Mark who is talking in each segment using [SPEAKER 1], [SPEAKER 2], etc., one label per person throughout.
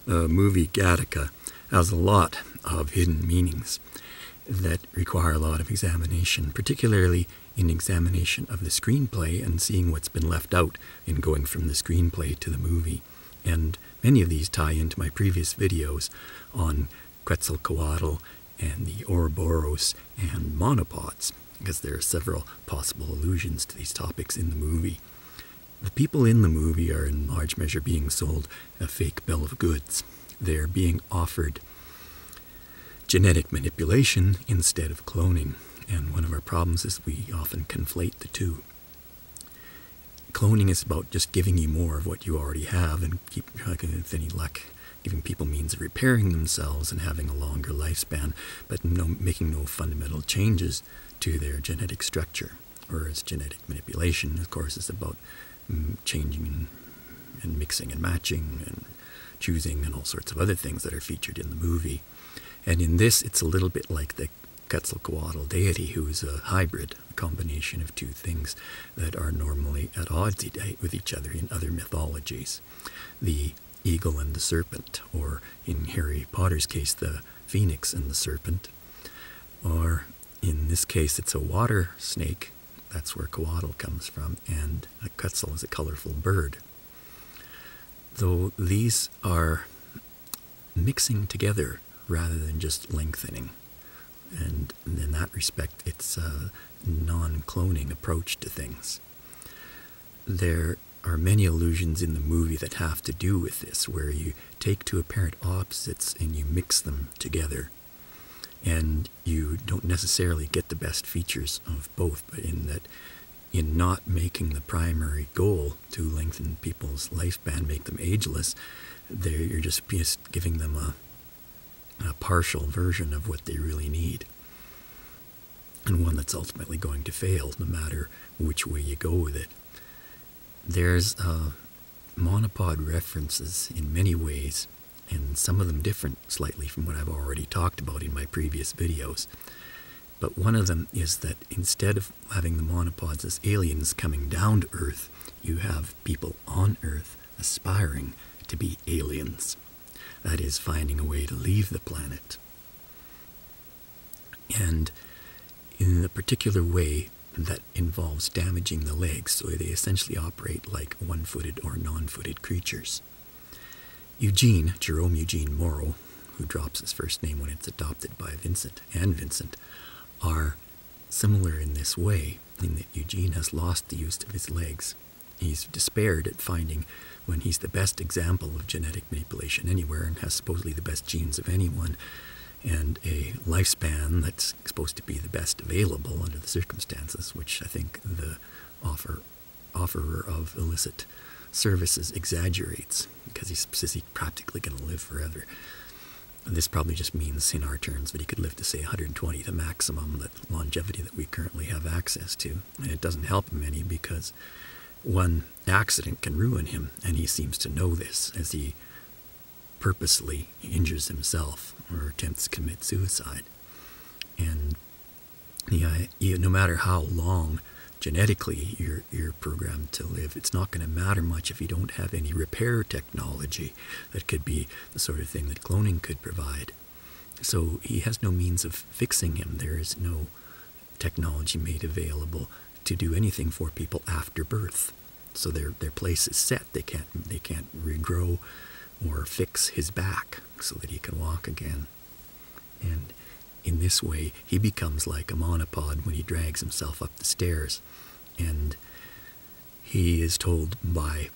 [SPEAKER 1] The movie Gattaca has a lot of hidden meanings that require a lot of examination, particularly in examination of the screenplay and seeing what's been left out in going from the screenplay to the movie. And many of these tie into my previous videos on Quetzalcoatl and the Ouroboros and Monopods, because there are several possible allusions to these topics in the movie. The people in the movie are in large measure being sold a fake bill of goods. They're being offered genetic manipulation instead of cloning. And one of our problems is we often conflate the two. Cloning is about just giving you more of what you already have and keep, with any luck, giving people means of repairing themselves and having a longer lifespan, but making no fundamental changes to their genetic structure. Whereas genetic manipulation, of course, is about changing and mixing and matching and choosing and all sorts of other things that are featured in the movie. And in this, it's a little bit like the Quetzalcoatl deity, who is a hybrid, a combination of two things that are normally at odds with each other in other mythologies. The eagle and the serpent, or in Harry Potter's case, the phoenix and the serpent. Or in this case, it's a water snake. That's where Coatl comes from, and a Quetzal is a colorful bird. Though these are mixing together rather than just lengthening. And in that respect, it's a non-cloning approach to things. There are many allusions in the movie that have to do with this, where you take two apparent opposites and you mix them together. And you don't necessarily get the best features of both, but in not making the primary goal to lengthen people's lifespan, make them ageless, you're just giving them a partial version of what they really need, and one that's ultimately going to fail no matter which way you go with it. There's monopod references in many ways, and some of them different slightly from what I've already talked about in my previous videos. But one of them is that instead of having the monopods as aliens coming down to Earth, you have people on Earth aspiring to be aliens. That is, finding a way to leave the planet. And in a particular way that involves damaging the legs, so they essentially operate like one-footed or non-footed creatures. Jerome Eugene Morrow, who drops his first name when it's adopted by Vincent and Vincent, are similar in this way, in that Eugene has lost the use of his legs. He's despaired at finding, when he's the best example of genetic manipulation anywhere and has supposedly the best genes of anyone, and a lifespan that's supposed to be the best available under the circumstances, which I think the offerer of illicit services exaggerates, because he says he's practically going to live forever. This probably just means, in our terms, that he could live to, say, 120, the maximum that longevity that we currently have access to. And it doesn't help him any, because one accident can ruin him, and he seems to know this as he purposely injures himself or attempts to commit suicide. And no matter how long genetically you're programmed to live, it's not going to matter much if you don't have any repair technology that could be the sort of thing that cloning could provide. So he has no means of fixing him. There is no technology made available to do anything for people after birth. So their place is set. They can't regrow or fix his back so that he can walk again. And in this way, he becomes like a monopod when he drags himself up the stairs. And he is told by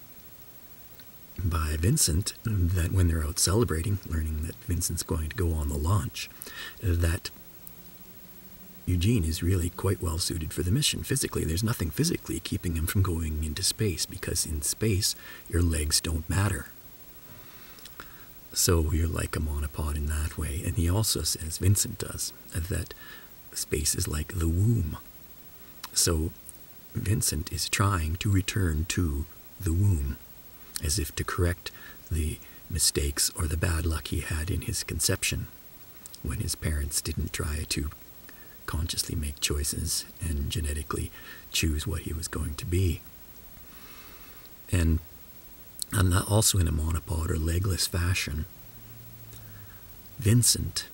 [SPEAKER 1] Vincent that when they're out celebrating, learning that Vincent's going to go on the launch, that Eugene is really quite well suited for the mission physically. There's nothing physically keeping him from going into space, because in space, your legs don't matter. So you're like a monopod in that way. And he also says, Vincent does, that space is like the womb. So Vincent is trying to return to the womb, as if to correct the mistakes or the bad luck he had in his conception, when his parents didn't try to consciously make choices and genetically choose what he was going to be. And also in a monopod or legless fashion, Vincent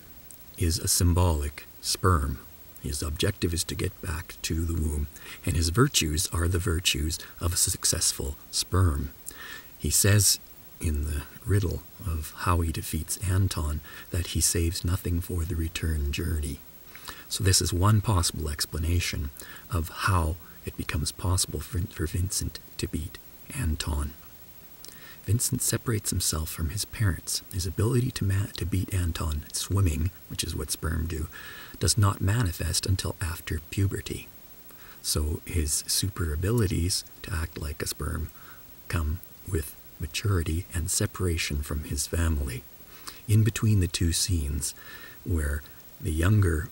[SPEAKER 1] is a symbolic sperm. His objective is to get back to the womb, and his virtues are the virtues of a successful sperm. He says in the riddle of how he defeats Anton that he saves nothing for the return journey. So this is one possible explanation of how it becomes possible for Vincent to beat Anton. Vincent separates himself from his parents. His ability to beat Anton swimming, which is what sperm do, does not manifest until after puberty. So his super abilities to act like a sperm come with maturity and separation from his family. In between the two scenes where the younger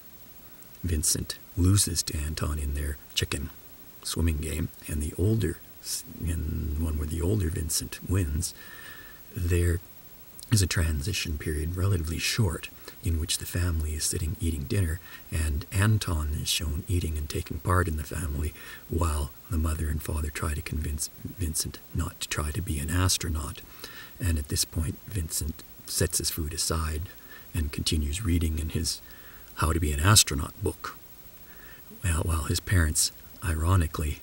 [SPEAKER 1] Vincent loses to Anton in their chicken swimming game, and the older, in one where the older Vincent wins, there is a transition period, relatively short, in which the family is sitting eating dinner, and Anton is shown eating and taking part in the family, while the mother and father try to convince Vincent not to try to be an astronaut. And at this point, Vincent sets his food aside and continues reading in his How to Be an Astronaut book, while his parents, ironically,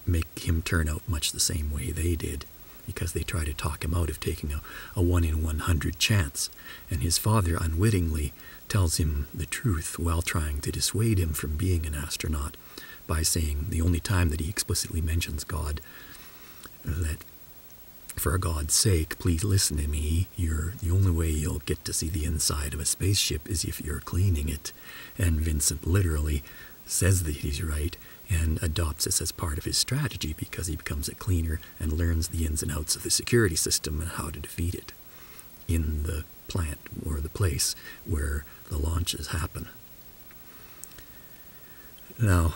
[SPEAKER 1] make him turn out much the same way they did, because they try to talk him out of taking a 1 in 100 chance. And his father unwittingly tells him the truth while trying to dissuade him from being an astronaut by saying the only time that he explicitly mentions God, that for God's sake, please listen to me. The only way you'll get to see the inside of a spaceship is if you're cleaning it. And Vincent literally says that he's right and adopts this as part of his strategy, because he becomes a cleaner and learns the ins and outs of the security system and how to defeat it in the plant or the place where the launches happen. Now,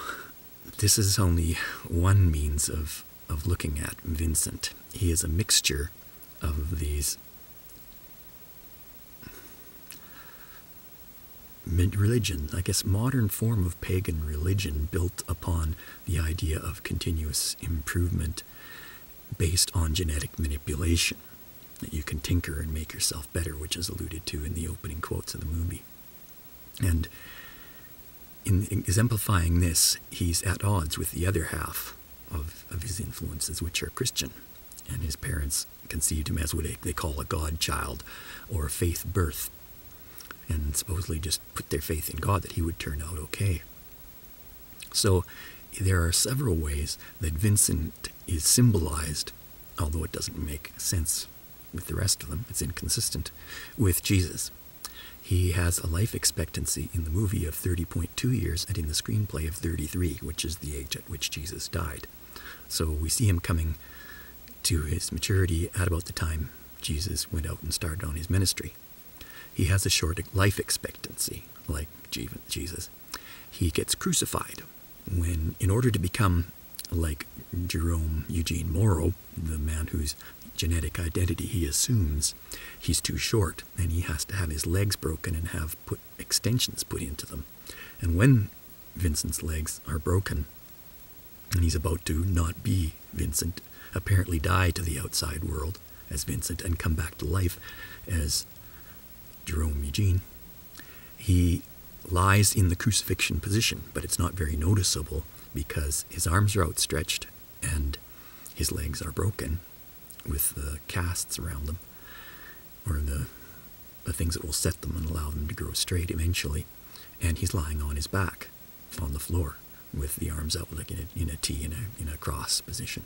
[SPEAKER 1] this is only one means of looking at Vincent. He is a mixture of these religion, I guess modern form of pagan religion built upon the idea of continuous improvement based on genetic manipulation, that you can tinker and make yourself better, which is alluded to in the opening quotes of the movie. And in exemplifying this, he's at odds with the other half of his influences, which are Christian. And his parents conceived him as what they call a God child, or a faith birth, and supposedly just put their faith in God that he would turn out okay. So there are several ways that Vincent is symbolized, although it doesn't make sense with the rest of them, it's inconsistent, with Jesus. He has a life expectancy in the movie of 30.2 years and in the screenplay of 33, which is the age at which Jesus died. So we see him coming to his maturity at about the time Jesus went out and started on his ministry. He has a short life expectancy, like Jesus. He gets crucified when, in order to become like Jerome Eugene Morrow, the man whose genetic identity he assumes, he's too short, and he has to have his legs broken and have extensions put into them. And when Vincent's legs are broken, and he's about to not be Vincent, apparently die to the outside world as Vincent and come back to life as Jerome Eugene, he lies in the crucifixion position, but it's not very noticeable because his arms are outstretched and his legs are broken with the casts around them, or the things that will set them and allow them to grow straight eventually. And he's lying on his back on the floor with the arms out like in a T, in a cross position.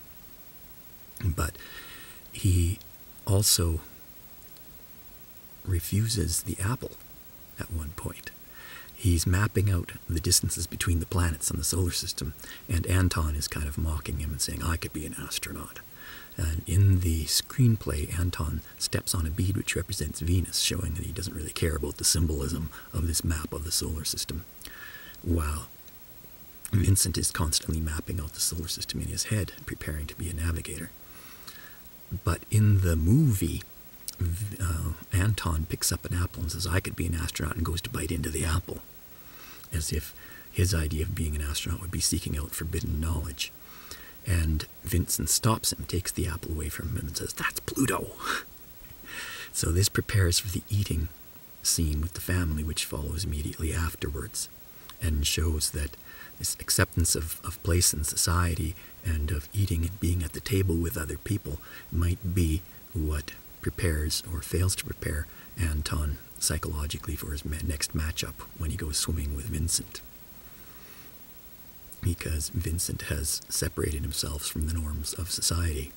[SPEAKER 1] But he also refuses the apple at one point. He's mapping out the distances between the planets in the solar system, and Anton is kind of mocking him and saying, I could be an astronaut. And in the screenplay, Anton steps on a bead which represents Venus, showing that he doesn't really care about the symbolism of this map of the solar system, while Vincent is constantly mapping out the solar system in his head, preparing to be a navigator. But in the movie, Anton picks up an apple and says, I could be an astronaut, and goes to bite into the apple, as if his idea of being an astronaut would be seeking out forbidden knowledge. And Vincent stops him, takes the apple away from him, and says, that's Pluto. So this prepares for the eating scene with the family, which follows immediately afterwards, and shows that this acceptance of place in society and of eating and being at the table with other people might be what prepares or fails to prepare Anton psychologically for his next matchup when he goes swimming with Vincent. Because Vincent has separated himself from the norms of society.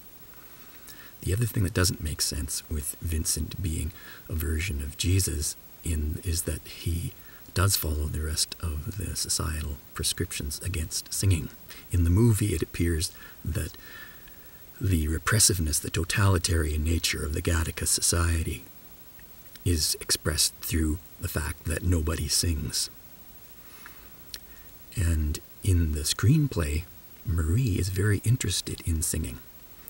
[SPEAKER 1] The other thing that doesn't make sense with Vincent being a version of Jesus is that he does follow the rest of the societal prescriptions against singing. In the movie, it appears that the repressiveness, the totalitarian nature of the Gattaca society is expressed through the fact that nobody sings. And in the screenplay, Marie is very interested in singing.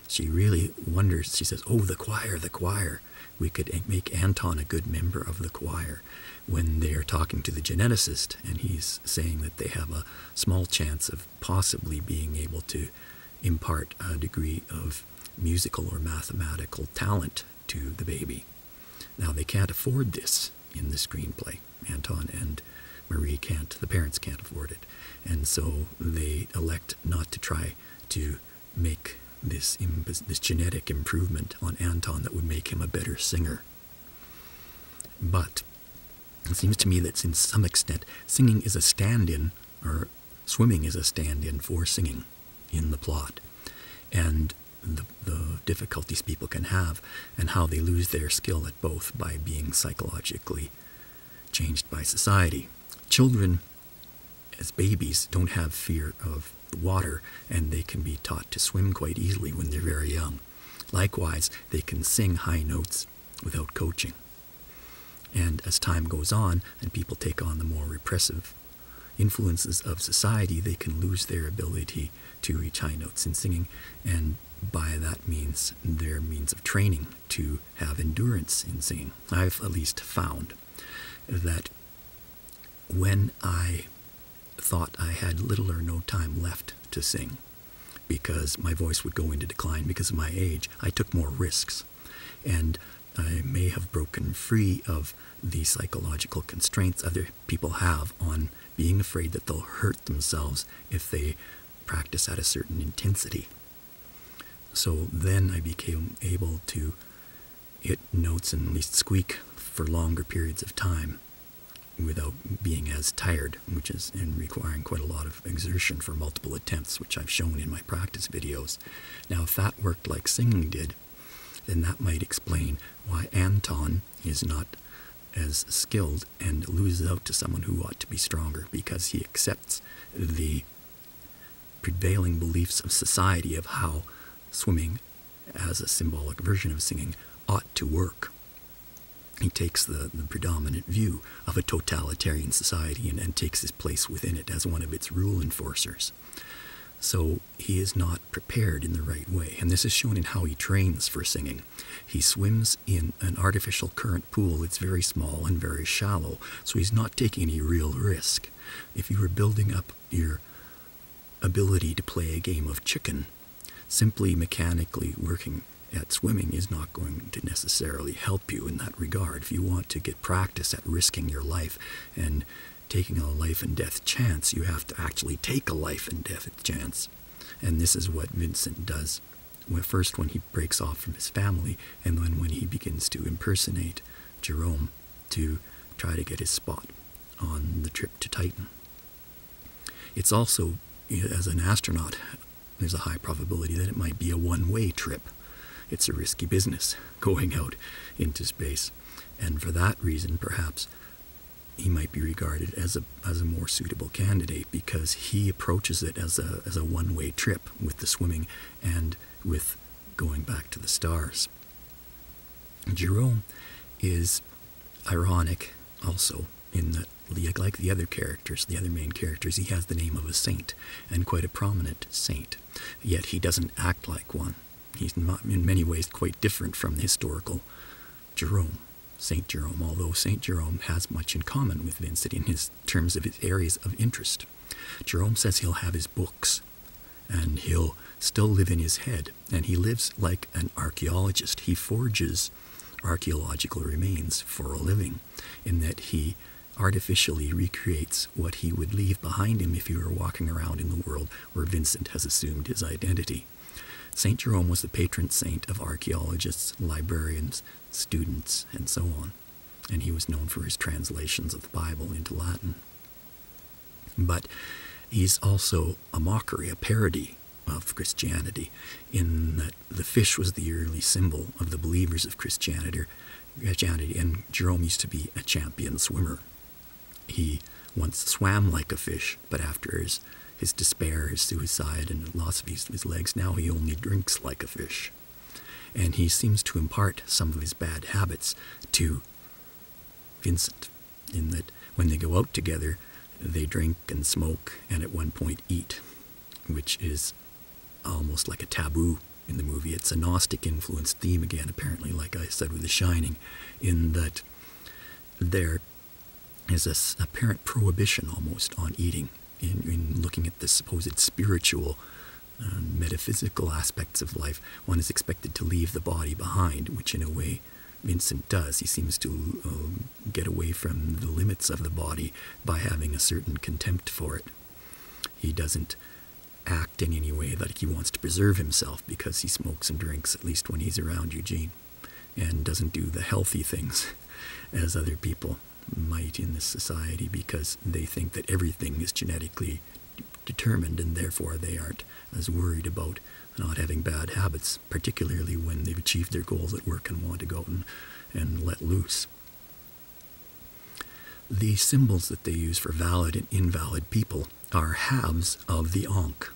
[SPEAKER 1] She really wonders, she says, oh, the choir. We could make Anton a good member of the choir. When they are talking to the geneticist, and he's saying that they have a small chance of possibly being able to impart a degree of musical or mathematical talent to the baby. Now, they can't afford this in the screenplay. Anton and Marie can't, the parents can't afford it. And so they elect not to try to make this genetic improvement on Anton that would make him a better singer. But it seems to me that in some extent, singing is a stand-in, or swimming is a stand-in for singing in the plot. And the difficulties people can have, and how they lose their skill at both by being psychologically changed by society. Children, as babies, don't have fear of water, and they can be taught to swim quite easily when they're very young. Likewise, they can sing high notes without coaching. And as time goes on, and people take on the more repressive influences of society, they can lose their ability to reach high notes in singing, and by that means, their means of training to have endurance in singing. I've at least found that when I thought I had little or no time left to sing, because my voice would go into decline because of my age, I took more risks. And I may have broken free of the psychological constraints other people have on being afraid that they'll hurt themselves if they practice at a certain intensity. So then I became able to hit notes and at least squeak for longer periods of time without being as tired, which is requiring quite a lot of exertion for multiple attempts, which I've shown in my practice videos. Now, if that worked like singing did, then that might explain why Anton is not as skilled and loses out to someone who ought to be stronger, because he accepts the prevailing beliefs of society of how swimming, as a symbolic version of singing, ought to work. He takes the predominant view of a totalitarian society and takes his place within it as one of its rule enforcers. So he is not prepared in the right way, and this is shown in how he trains for singing. He swims in an artificial current pool. It's very small and very shallow, so he's not taking any real risk. If you were building up your ability to play a game of chicken, simply mechanically working at swimming is not going to necessarily help you in that regard. If you want to get practice at risking your life and taking a life and death chance, you have to actually take a life and death chance. And this is what Vincent does. First when he breaks off from his family, and then when he begins to impersonate Jerome to try to get his spot on the trip to Titan. It's also, as an astronaut, there's a high probability that it might be a one-way trip. It's a risky business going out into space, and for that reason, perhaps, he might be regarded as a more suitable candidate, because he approaches it as a one-way trip with the swimming and with going back to the stars. Jerome is ironic also in that, like the other characters, the other main characters, he has the name of a saint, and quite a prominent saint, yet he doesn't act like one. He's not, in many ways, quite different from the historical Jerome, Saint Jerome, although Saint Jerome has much in common with Vincent in his terms of his areas of interest. Jerome says he'll have his books, and he'll still live in his head, and he lives like an archaeologist. He forges archaeological remains for a living, in that he artificially recreates what he would leave behind him if he were walking around in the world where Vincent has assumed his identity. St. Jerome was the patron saint of archaeologists, librarians, students, and so on, and he was known for his translations of the Bible into Latin. But he's also a mockery, a parody of Christianity, in that the fish was the early symbol of the believers of Christianity, and Jerome used to be a champion swimmer. He once swam like a fish, but after his despair, his suicide, and loss of his legs, now he only drinks like a fish. And he seems to impart some of his bad habits to Vincent, in that when they go out together, they drink and smoke and at one point eat, which is almost like a taboo in the movie. It's a Gnostic influenced theme again, apparently, like I said with The Shining, in that there is a apparent prohibition almost on eating. In looking at the supposed spiritual, metaphysical aspects of life, one is expected to leave the body behind, which in a way Vincent does. He seems to get away from the limits of the body by having a certain contempt for it. He doesn't act in any way that he wants to preserve himself because he smokes and drinks, at least when he's around Eugene, and doesn't do the healthy things as other people might in this society, because they think that everything is genetically determined, and therefore they aren't as worried about not having bad habits, particularly when they've achieved their goals at work and want to go and let loose. The symbols that they use for valid and invalid people are halves of the Ankh,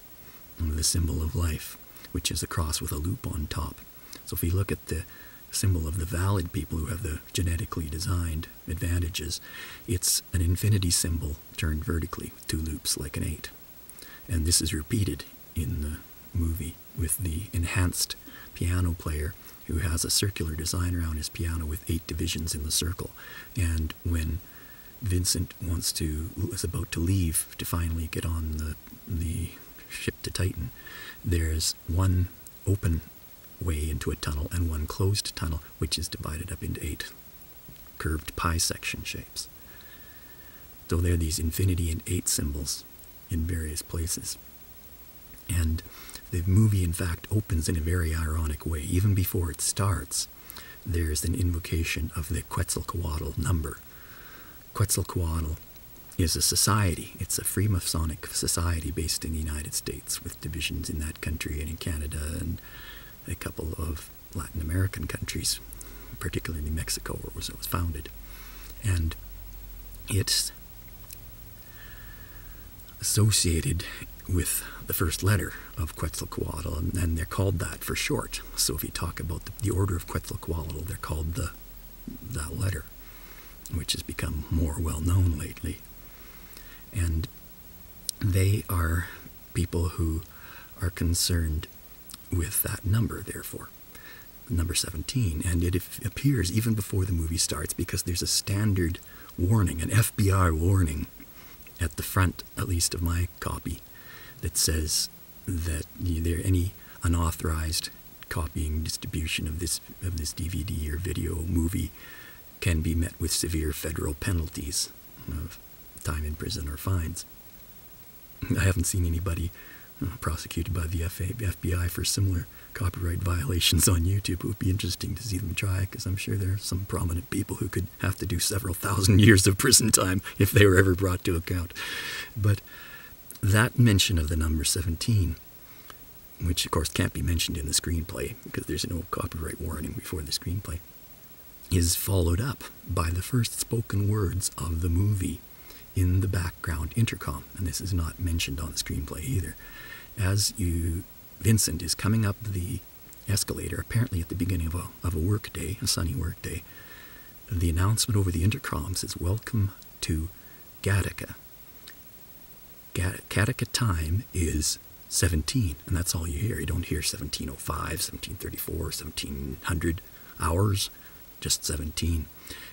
[SPEAKER 1] the symbol of life, which is a cross with a loop on top. So if you look at the symbol of the valid people who have the genetically designed advantages, it's an infinity symbol turned vertically with two loops like an 8. And this is repeated in the movie with the enhanced piano player who has a circular design around his piano with 8 divisions in the circle. And when Vincent is about to leave to finally get on the ship to Titan, there's one open way into a tunnel and one closed tunnel, which is divided up into 8 curved pie section shapes. So there are these infinity and 8 symbols in various places. And the movie, in fact, opens in a very ironic way. Even before it starts, there's an invocation of the Quetzalcoatl number. Quetzalcoatl is a society. It's a Freemasonic society based in the United States, with divisions in that country and in Canada and a couple of Latin American countries, particularly Mexico, where it was founded. And it's associated with the first letter of Quetzalcoatl, and they're called that for short. So if you talk about the order of Quetzalcoatl, they're called that letter, which has become more well known lately. And they are people who are concerned with that number, therefore, number 17. And it appears even before the movie starts, because there's a standard warning, an FBI warning at the front, at least of my copy, that says that any unauthorized copying, distribution of this DVD or video movie can be met with severe federal penalties of time in prison or fines. I haven't seen anybody prosecuted by the FBI for similar copyright violations on YouTube. It would be interesting to see them try, because I'm sure there are some prominent people who could have to do several thousand years of prison time if they were ever brought to account. But that mention of the number 17, which of course can't be mentioned in the screenplay because there's no copyright warning before the screenplay, is followed up by the first spoken words of the movie in the background intercom. And this is not mentioned on the screenplay either. As Vincent is coming up the escalator, apparently at the beginning of a work day, a sunny work day, the announcement over the intercom says, "Welcome to Gattaca." Gattaca time is 17, and that's all you hear. You don't hear 1705, 1734, 1700 hours, just 17,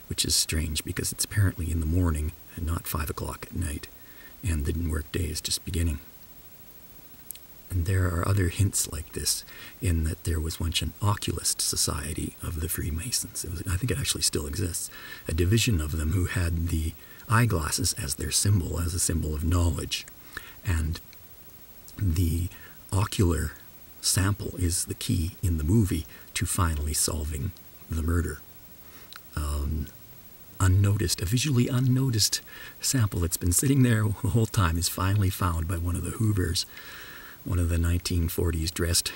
[SPEAKER 1] which is strange because it's apparently in the morning and not 5 o'clock at night, and the work day is just beginning. And there are other hints like this, in that there was once an oculist society of the Freemasons. I think it actually still exists. A division of them who had the eyeglasses as their symbol, as a symbol of knowledge. And the ocular sample is the key in the movie to finally solving the murder. Unnoticed, a visually unnoticed sample that's been sitting there the whole time is finally found by one of the Hoovers, one of the 1940s dressed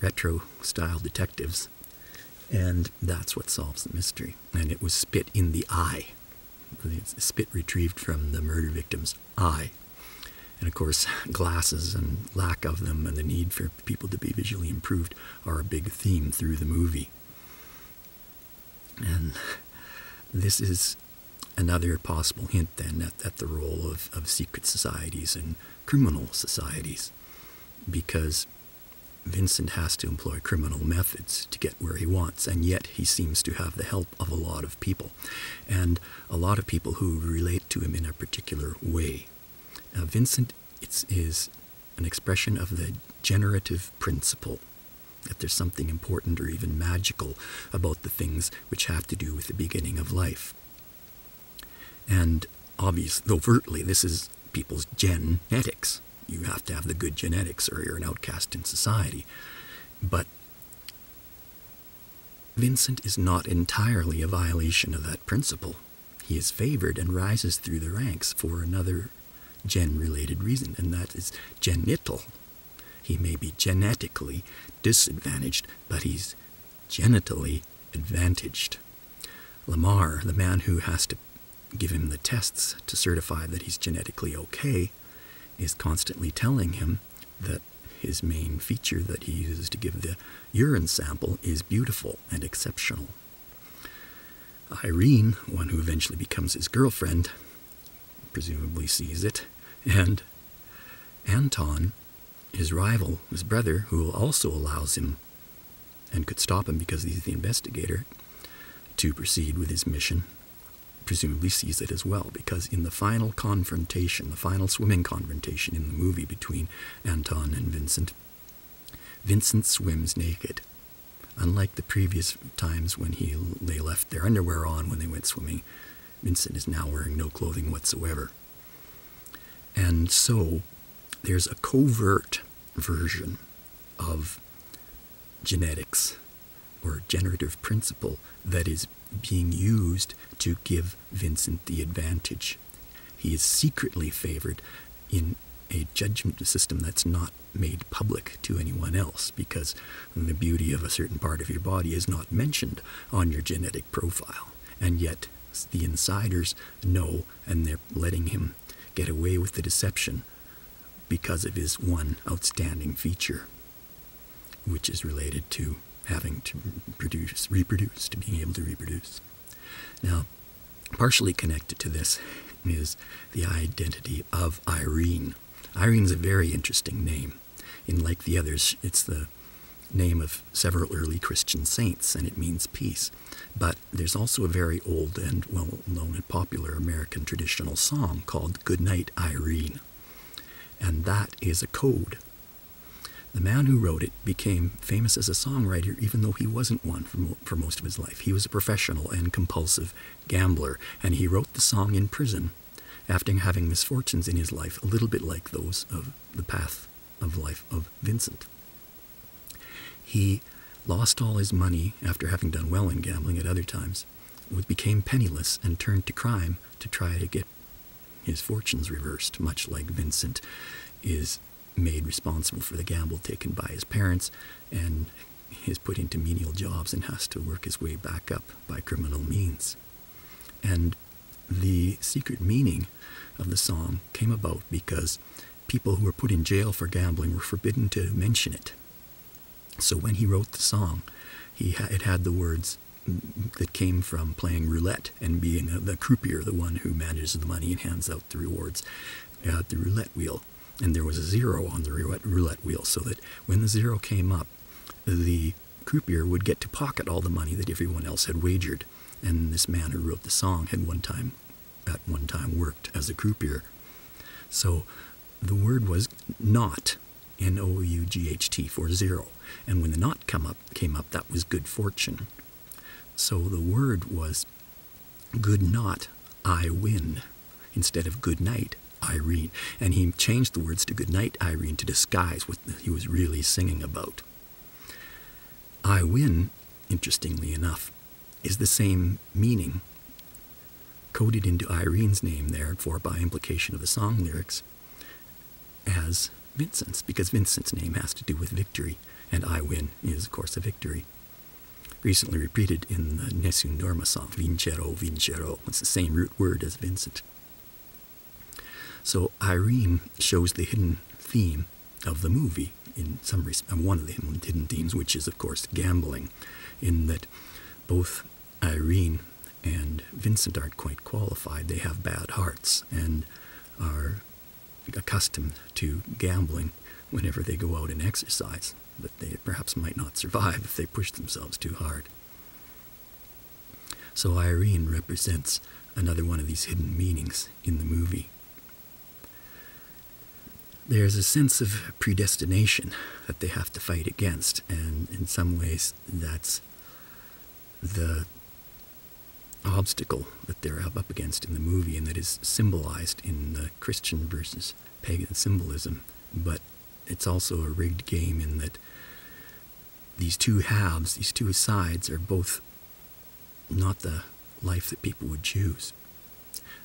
[SPEAKER 1] retro-style detectives. And that's what solves the mystery. And it was spit in the eye. It's spit retrieved from the murder victim's eye. And of course, glasses and lack of them and the need for people to be visually improved are a big theme through the movie. And this is another possible hint then at the role of secret societies and criminal societies, because Vincent has to employ criminal methods to get where he wants, and yet he seems to have the help of a lot of people, and a lot of people who relate to him in a particular way. Vincent is an expression of the generative principle, that there's something important or even magical about the things which have to do with the beginning of life. And obviously, overtly, this is people's genetics. You have to have the good genetics or you're an outcast in society. But Vincent is not entirely a violation of that principle. He is favored and rises through the ranks for another gen-related reason, and that is genital. He may be genetically disadvantaged, but he's genitally advantaged. Lamar, the man who has to give him the tests to certify that he's genetically okay, is constantly telling him that his main feature that he uses to give the urine sample is beautiful and exceptional. Irene, one who eventually becomes his girlfriend, presumably sees it, and Anton, his rival, his brother, who also allows him and could stop him because he's the investigator, to proceed with his mission, presumably sees it as well, because in the final confrontation, the final swimming confrontation in the movie between Anton and Vincent, Vincent swims naked. Unlike the previous times when they left their underwear on when they went swimming, Vincent is now wearing no clothing whatsoever. And so there's a covert version of genetics or generative principle that is being used to give Vincent the advantage. He is secretly favored in a judgment system that's not made public to anyone else, because the beauty of a certain part of your body is not mentioned on your genetic profile. And yet the insiders know, and they're letting him get away with the deception because of his one outstanding feature, which is related to having to reproduce, to being able to reproduce. Now, partially connected to this is the identity of Irene. Irene's a very interesting name. Like the others, it's the name of several early Christian saints, and it means peace. But there's also a very old and well-known and popular American traditional song called Goodnight, Irene. And that is a code. The man who wrote it became famous as a songwriter, even though he wasn't one for most of his life. He was a professional and compulsive gambler, and he wrote the song in prison after having misfortunes in his life, a little bit like those of the path of life of Vincent. He lost all his money after having done well in gambling at other times, became penniless, and turned to crime to try to get his fortunes reversed, much like Vincent is made responsible for the gamble taken by his parents and is put into menial jobs and has to work his way back up by criminal means. And the secret meaning of the song came about because people who were put in jail for gambling were forbidden to mention it. So when he wrote the song, it had the words that came from playing roulette and being the croupier, the one who manages the money and hands out the rewards at the roulette wheel. And there was a zero on the roulette wheel, so that when the zero came up, the croupier would get to pocket all the money that everyone else had wagered. And this man who wrote the song had at one time worked as a croupier. So the word was not N-O-U-G-H-T, for 0. And when the naught came up, that was good fortune. So the word was good naught, I win, instead of good night, Irene. And he changed the words to good night, Irene, to disguise what he was really singing about. I win, interestingly enough, is the same meaning coded into Irene's name, therefore by implication of the song lyrics, as Vincent's, because Vincent's name has to do with victory, and I win is, of course, a victory. Recently repeated in the Nessun Dorma song, Vincero, Vincero. It's the same root word as Vincent. So Irene shows the hidden theme of the movie, in some one of the hidden themes, which is, of course, gambling, in that both Irene and Vincent aren't quite qualified. They have bad hearts and are accustomed to gambling whenever they go out and exercise, but they perhaps might not survive if they push themselves too hard. So Irene represents another one of these hidden meanings in the movie. There's a sense of predestination that they have to fight against, and in some ways that's the obstacle that they're up against in the movie, and that is symbolized in the Christian versus pagan symbolism. But it's also a rigged game in that these two halves, these two sides, are both not the life that people would choose.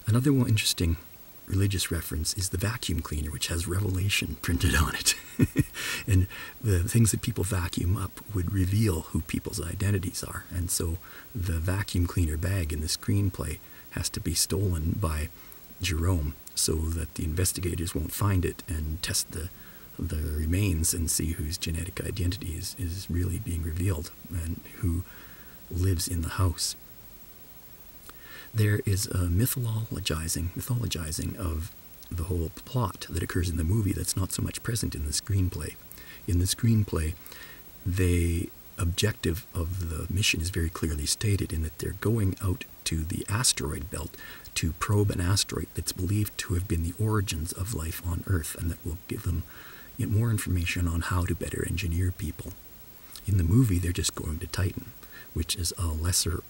[SPEAKER 1] Another one interesting religious reference is the vacuum cleaner, which has Revelation printed on it. And the things that people vacuum up would reveal who people's identities are. And so the vacuum cleaner bag in the screenplay has to be stolen by Jerome so that the investigators won't find it and test the remains and see whose genetic identity is really being revealed and who lives in the house. There is a mythologizing of the whole plot that occurs in the movie that's not so much present in the screenplay. In the screenplay, the objective of the mission is very clearly stated in that they're going out to the asteroid belt to probe an asteroid that's believed to have been the origins of life on Earth, and that will give them more information on how to better engineer people. In the movie, they're just going to Titan, which is a lesser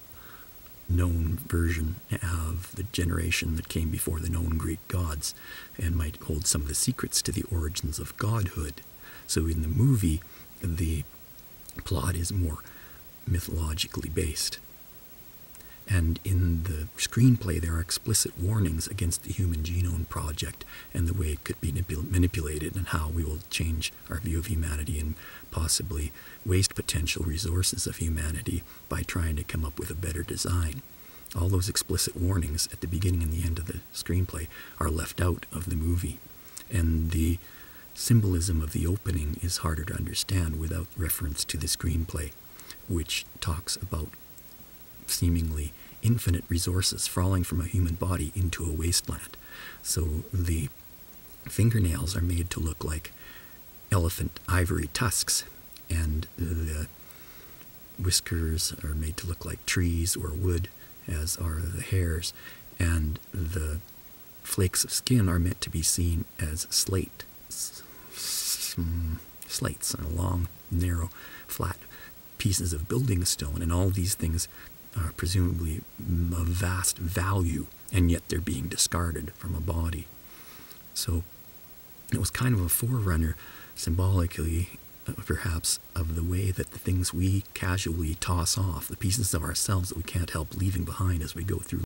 [SPEAKER 1] known version of the generation that came before the known Greek gods, and might hold some of the secrets to the origins of godhood. So in the movie, the plot is more mythologically based. And in the screenplay, there are explicit warnings against the Human Genome Project and the way it could be manipulated, and how we will change our view of humanity and possibly waste potential resources of humanity by trying to come up with a better design. All those explicit warnings at the beginning and the end of the screenplay are left out of the movie. And the symbolism of the opening is harder to understand without reference to the screenplay, which talks about seemingly infinite resources falling from a human body into a wasteland. So the fingernails are made to look like elephant ivory tusks, and the whiskers are made to look like trees or wood, as are the hairs, and the flakes of skin are meant to be seen as slates, long, narrow, flat pieces of building stone, and all these things are presumably of vast value, and yet they're being discarded from a body. So it was kind of a forerunner, symbolically, perhaps, of the way that the things we casually toss off, the pieces of ourselves that we can't help leaving behind as we go through